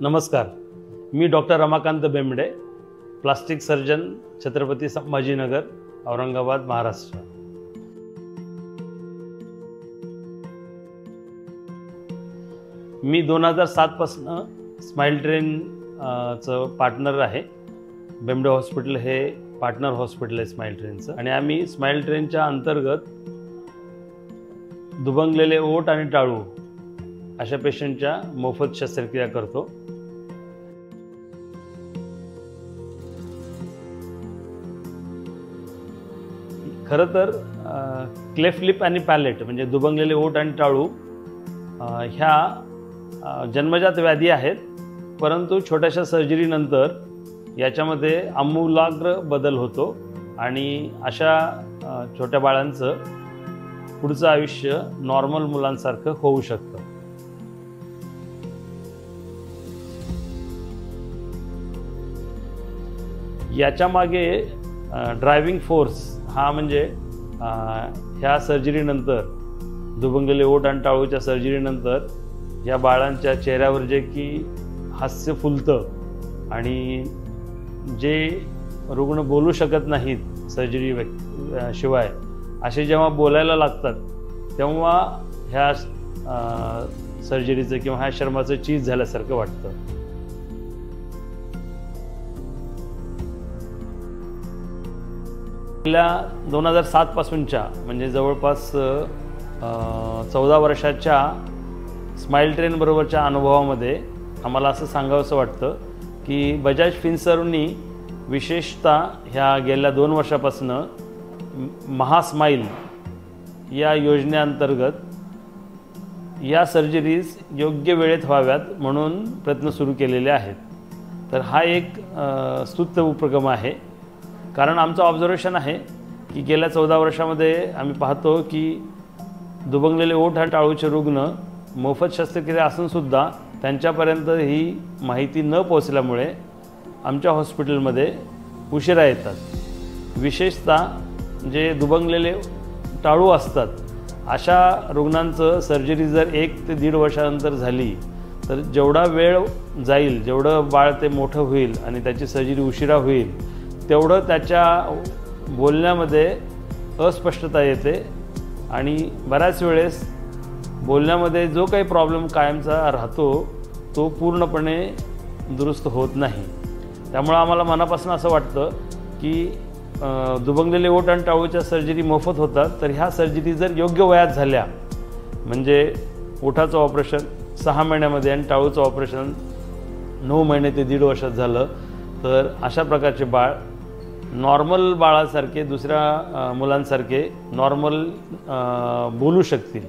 नमस्कार, मी doctor Ramakant Bembde, plastic surgeon, Chhatrapati Sambhajinagar, Aurangabad, Maharashtra. मी 2007 पासून स्माइल ट्रेन चं पार्टनर आहे। बेंबडे हॉस्पिटल हे पार्टनर हॉस्पिटल आहे स्माइल ट्रेनचं, आणि आम्ही स्माइल ट्रेनच्या अंतर्गत दुबंगलेले ओठ आणि टाळू अशा पेशंटच्या मोफत शस्त्रक्रिया करतो। खरं तर क्लेफ्ट लिप आणि पॅलेट म्हणजे दुबंगलेले ओठ आणि टाळू ह्या जन्मजात व्याधी आहेत, परंतु छोट्याशा सर्जरीनंतर याच्यामध्ये आमूलाग्र बदल होतो आणि अशा छोट्या बाळांचं पुढचं आयुष्य नॉर्मल मुलांसारखं होऊ शकतं। याच्या मागे ड्रायव्हिंग फोर्स हा म्हणजे ह्या सर्जरीनंतर दुबंगलेले ओठ आणि टाळूच्या सर्जरीनंतर या बाळांच्या चेहऱ्यावर जे की हास्य फुलतं आणि जे रुग्ण बोलू शकत नाहीत सर्जरी शिवाय असे जेव्हा बोलायला लागतात तेव्हा ह्या सर्जरीचं किंवा ह्या शर्माचं चीज झाल्यासारखं वाटतं। 2007 पासूनच्या म्हणजे जवळपास 14 वर्षाच्या स्माइल ट्रेन बरोबरच्या अनुभवामध्ये आम्हाला असं सांगावंसं वाटतं की बजाज फिनसर्वनी विशेषतः ह्या गेल्या 2 वर्षापासून महास्माइल या योजनेअंतर्गत या सर्जरीज योग्य वेळेत व्हाव्यात म्हणून प्रयत्न सुरू केलेले आहेत। तर हा एक स्तुत्य उपक्रम आहे, कारण आमचं ऑब्झर्वेशन आहे की गेल्या 14 वर्षामध्ये आम्ही पाहतो की दुबंगलेले ओठ आणि टाळूचे रुग्ण मोफत शस्त्रक्रिया असूनसुद्धा त्यांच्यापर्यंत ही माहिती न पोहोचल्यामुळे आमच्या हॉस्पिटलमध्ये उशिरा येतात। विशेषतः जे दुबंगलेले टाळू असतात अशा रुग्णांचं सर्जरी जर 1 ते 1.5 वर्षानंतर झाली तर जेवढा वेळ जाईल, जेवढं बाळ ते मोठं होईल आणि त्याची सर्जरी उशिरा होईल, तेवढं त्याच्या बोलण्यामध्ये अस्पष्टता येते आणि बऱ्याच वेळेस बोलण्यामध्ये जो काही प्रॉब्लेम कायमचा राहतो तो पूर्णपणे दुरुस्त होत नाही। त्यामुळे आम्हाला मनापासून असं वाटतं की दुबंगलेले ओठ आणि टाळूच्या सर्जरी मोफत होतात, तर ह्या सर्जरी जर योग्य वयात झाल्या म्हणजे ओठाचं ऑपरेशन 6 महिन्यामध्ये आणि टाळूचं ऑपरेशन 9 महिने ते 1.5 वर्षात झालं तर अशा प्रकारचे बाळ नॉर्मल बाळासारखे दुसऱ्या मुलांसारखे नॉर्मल बोलू शकतील।